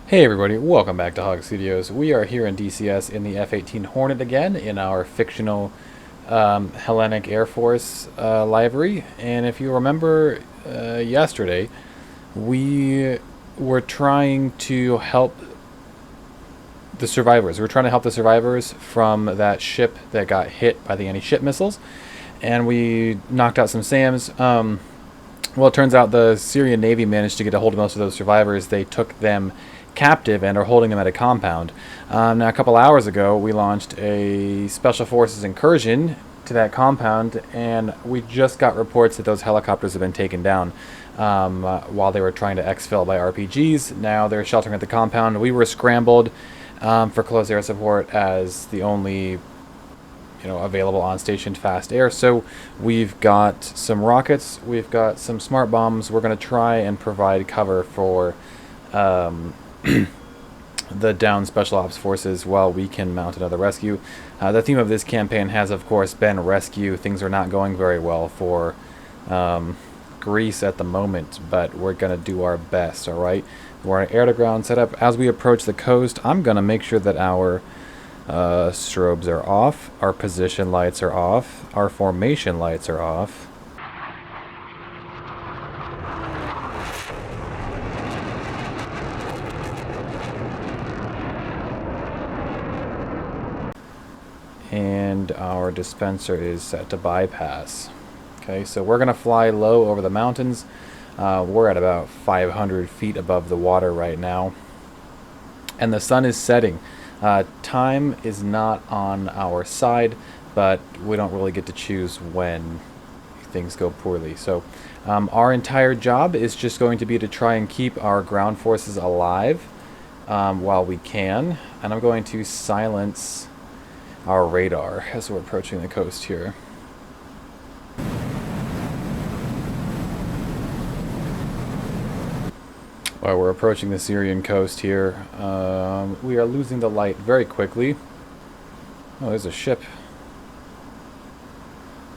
Hey everybody, welcome back to Hog Studios. We are here in DCS in the F-18 Hornet again in our fictional Hellenic Air Force livery. And if you remember yesterday, we were trying to help the survivors. We were trying to help the survivors from that ship that got hit by the anti-ship missiles. And we knocked out some SAMs. Well, it turns out the Syrian Navy managed to get a hold of most of those survivors. They took them captive and are holding them at a compound. Now, a couple hours ago, we launched a Special Forces incursion to that compound, and we just got reports that those helicopters have been taken down while they were trying to exfil by RPGs. Now they're sheltering at the compound. We were scrambled for close air support as the only available on station fast air. So we've got some rockets, we've got some smart bombs. We're going to try and provide cover for the down special ops forces while we can mount another rescue. The theme of this campaign has, of course, been rescue. Things are not going very well for Greece at the moment, but we're going to do our best, all right? We're on air-to-ground setup. As we approach the coast, I'm going to make sure that our strobes are off, our position lights are off, our formation lights are off. And our dispenser is set to bypass. Okay, so we're going to fly low over the mountains. We're at about 500 feet above the water right now. And the sun is setting. Time is not on our side, but we don't really get to choose when things go poorly. So our entire job is just going to be to try and keep our ground forces alive while we can. And I'm going to silence our radar as we're approaching the coast here. While we're approaching the Syrian coast here, we are losing the light very quickly. Oh, there's a ship.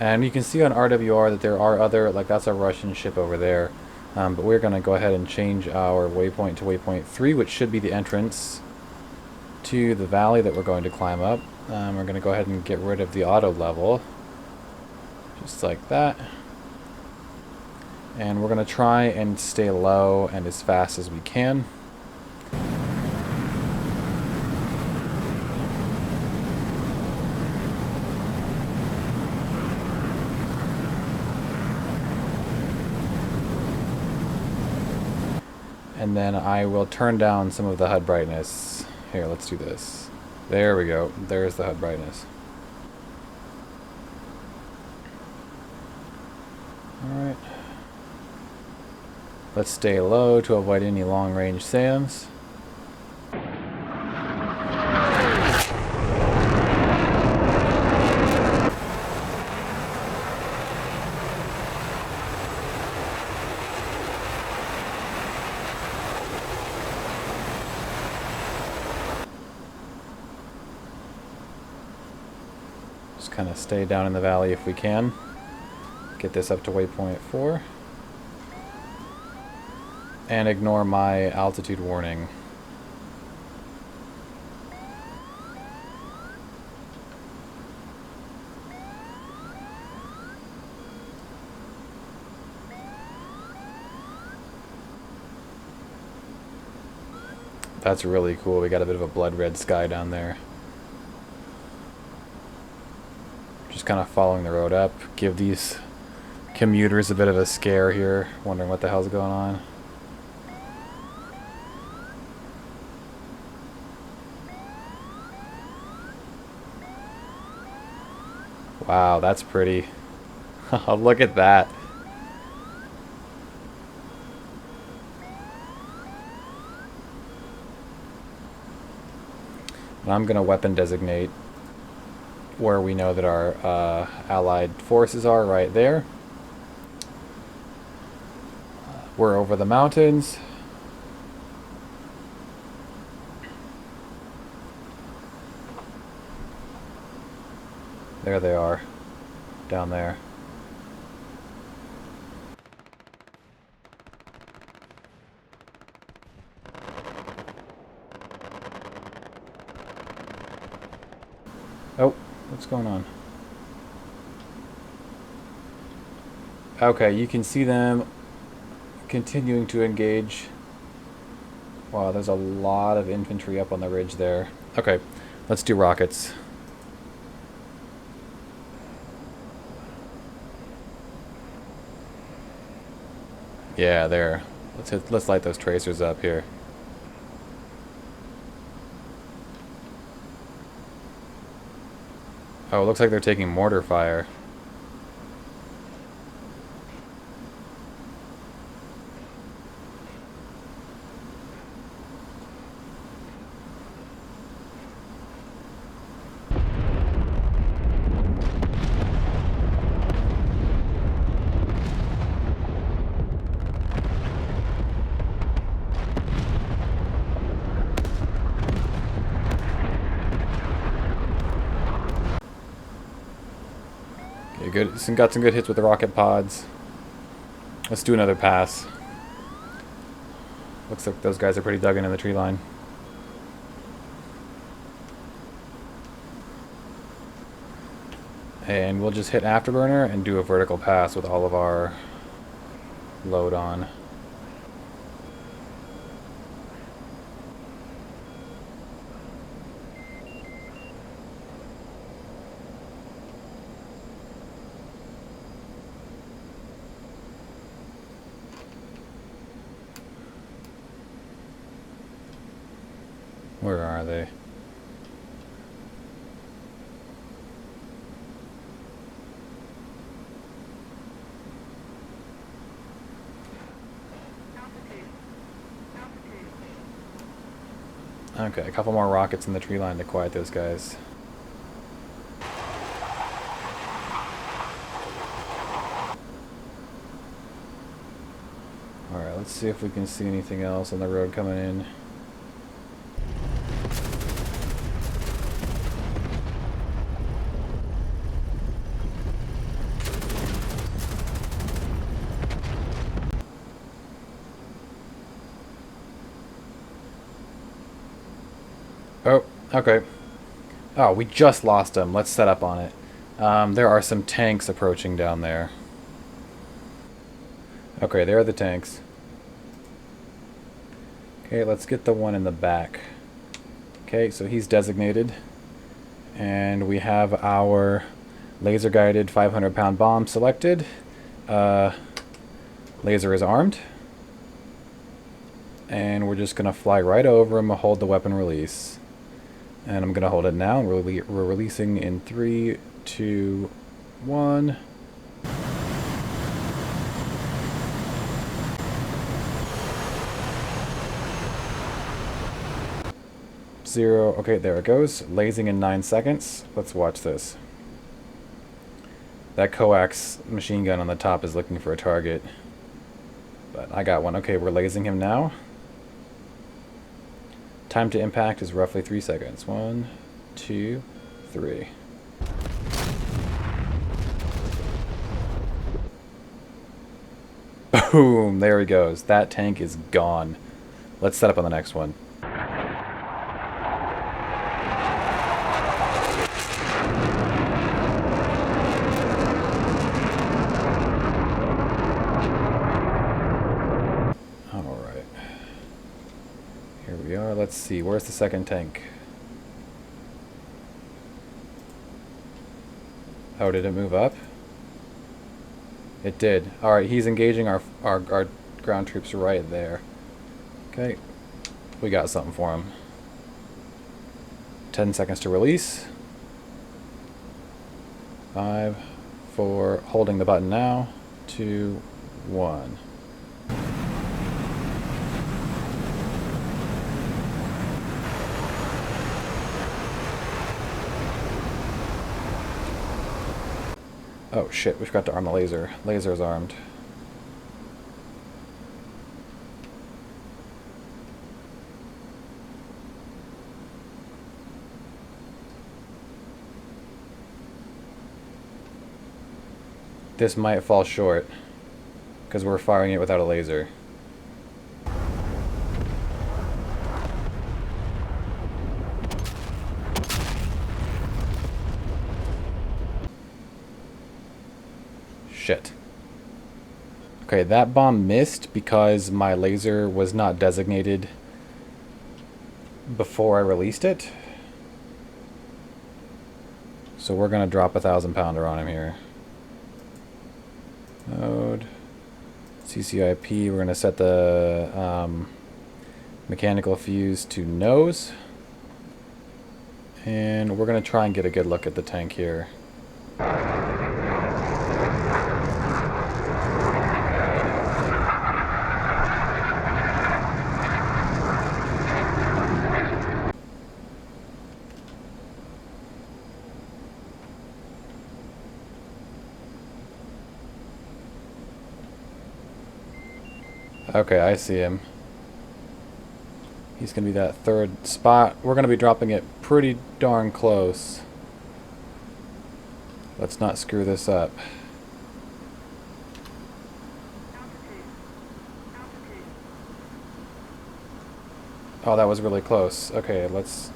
And you can see on RWR that there are other, like that's a Russian ship over there. But we're going to go ahead and change our waypoint to waypoint 3, which should be the entrance to the valley that we're going to climb up. We're going to go ahead and get rid of the auto level. Just like that. And we're going to try and stay low and as fast as we can. And then I will turn down some of the HUD brightness. Here, let's do this. There we go. There's the HUD brightness. Alright. Let's stay low to avoid any long-range SAMs. Just kind of stay down in the valley if we can. Get this up to waypoint 4. And ignore my altitude warning. That's really cool. We got a bit of a blood red sky down there. Just kind of following the road up. Give these commuters a bit of a scare here, wondering what the hell's going on. Wow, that's pretty. Look at that. And I'm going to weapon designate where we know that our allied forces are right there. We're over the mountains. There they are, down there. Oh, what's going on? Okay, you can see them continuing to engage. Wow, there's a lot of infantry up on the ridge there. Okay, let's do rockets. Yeah, there. Let's light those tracers up here. Oh, it looks like they're taking mortar fire. Okay, good. Got some good hits with the rocket pods. Let's do another pass. Looks like those guys are pretty dug in the tree line. And we'll just hit afterburner and do a vertical pass with all of our load on. Where are they? Okay, a couple more rockets in the tree line to quiet those guys. Alright, let's see if we can see anything else on the road coming in. Oh, okay. Oh, we just lost them. Let's set up on it. There are some tanks approaching down there. Okay, there are the tanks. Okay, let's get the one in the back. Okay, so he's designated. And we have our laser-guided 500-pound bomb selected. Laser is armed. And we're just going to fly right over him and hold the weapon release. And I'm going to hold it now. We're releasing in 3, 2, 1. Zero. Okay, there it goes. Lasing in 9 seconds. Let's watch this. That coax machine gun on the top is looking for a target. But I got one. Okay, we're lasing him now. Time to impact is roughly 3 seconds. 1, 2, 3. Boom! There he goes. That tank is gone. Let's set up on the next one. Alright. Here we are. Let's see. Where's the second tank? Oh, did it move up? It did. Alright, he's engaging our ground troops right there. Okay. We got something for him. 10 seconds to release. 5, 4, holding the button now. 2, 1. Oh shit, we forgot to arm the laser. Laser is armed. This might fall short, because we're firing it without a laser. Shit. Okay, that bomb missed because my laser was not designated before I released it. So we're going to drop a 1,000-pounder on him here. Mode. CCIP. We're going to set the mechanical fuse to nose. And we're going to try and get a good look at the tank here. Okay, I see him. He's going to be that third spot. We're going to be dropping it pretty darn close. Let's not screw this up. Oh, that was really close. Okay, let's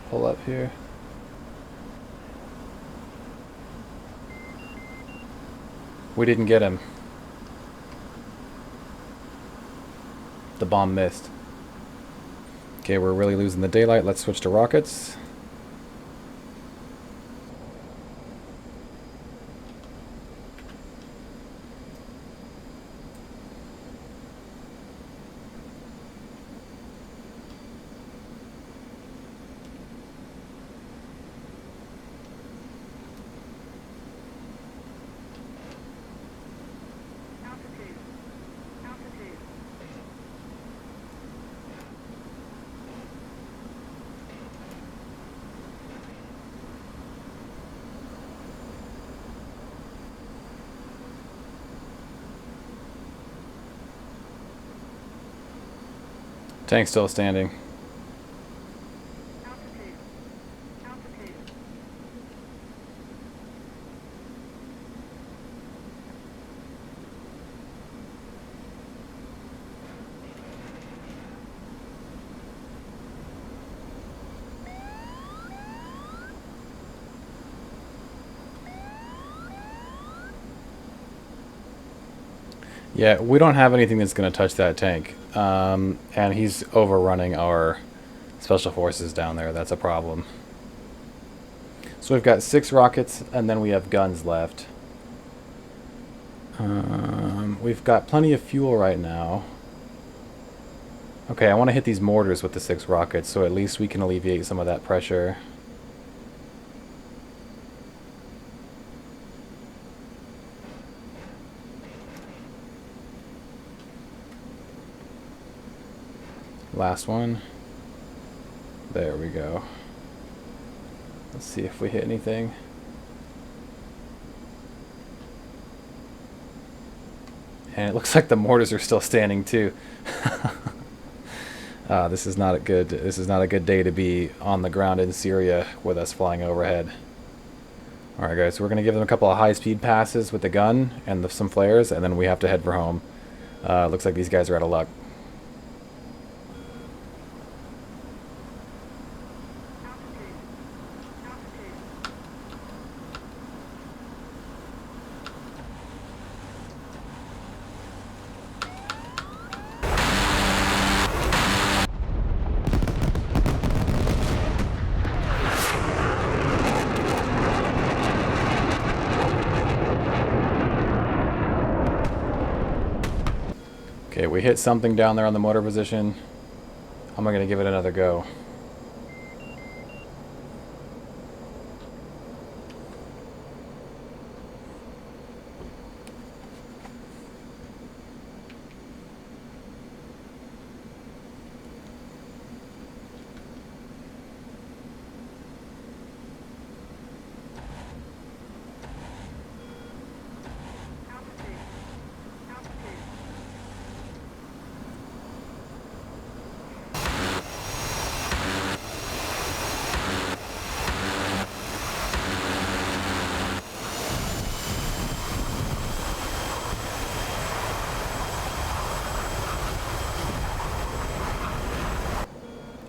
pull up here. We didn't get him. The bomb missed. Okay, we're really losing the daylight. Let's switch to rockets. Tank's still standing. Yeah, we don't have anything that's going to touch that tank. And he's overrunning our special forces down there. That's a problem. So we've got 6 rockets, and then we have guns left. We've got plenty of fuel right now. Okay, I want to hit these mortars with the 6 rockets, so at least we can alleviate some of that pressure. Last one. There we go. Let's see if we hit anything. And it looks like the mortars are still standing too. This is not a good day to be on the ground in Syria with us flying overhead. All right, guys. So we're gonna give them a couple of high-speed passes with the gun and some flares, and then we have to head for home. Looks like these guys are out of luck. Okay, we hit something down there on the motor position. I'm going to give it another go.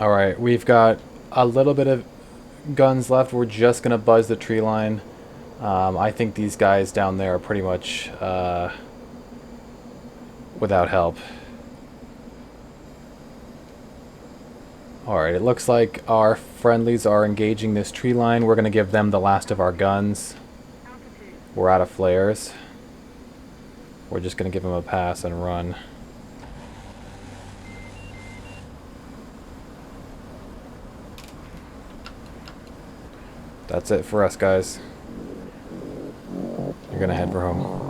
Alright, we've got a little bit of guns left. We're just going to buzz the tree line I think these guys down there are pretty much without help. Alright, it looks like our friendlies are engaging this tree line. We're going to give them the last of our guns. We're out of flares. We're just going to give them a pass and run. That's it for us, guys. You're going to head for home.